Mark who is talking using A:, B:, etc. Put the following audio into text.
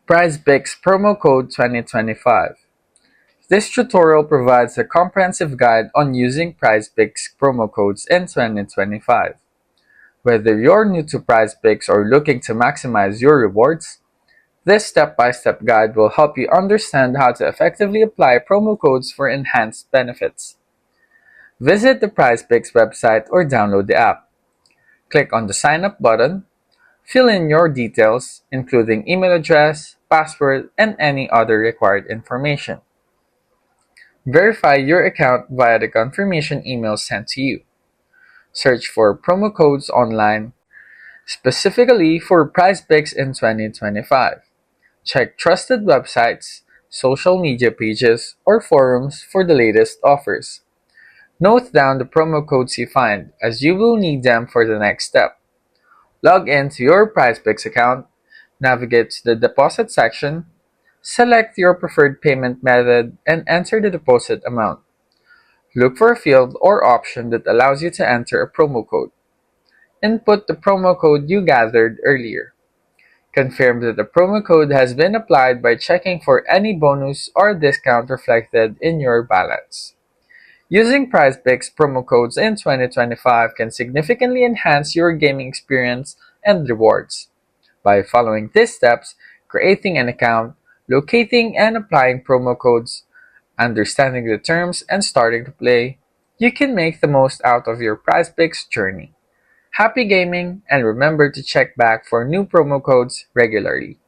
A: Prizepicks promo code 2025. This tutorial provides a comprehensive guide on using Prizepicks promo codes in 2025. Whether you're new to Prizepicks or looking to maximize your rewards, this step-by-step guide will help you understand how to effectively apply promo codes for enhanced benefits. Visit the Prizepicks website or download the app. Click on the Sign Up button. Fill in your details, including email address, password, and any other required information. Verify your account via the confirmation email sent to you. Search for promo codes online, specifically for Prizepicks in 2025. Check trusted websites, social media pages, or forums for the latest offers. Note down the promo codes you find, as you will need them for the next step. Log into your Prizepicks account, navigate to the deposit section, select your preferred payment method, and enter the deposit amount. Look for a field or option that allows you to enter a promo code. Input the promo code you gathered earlier. Confirm that the promo code has been applied by checking for any bonus or discount reflected in your balance. Using Prizepicks promo codes in 2025 can significantly enhance your gaming experience and rewards. By following these steps, creating an account, locating and applying promo codes, understanding the terms, and starting to play, you can make the most out of your Prizepicks journey. Happy gaming, and remember to check back for new promo codes regularly.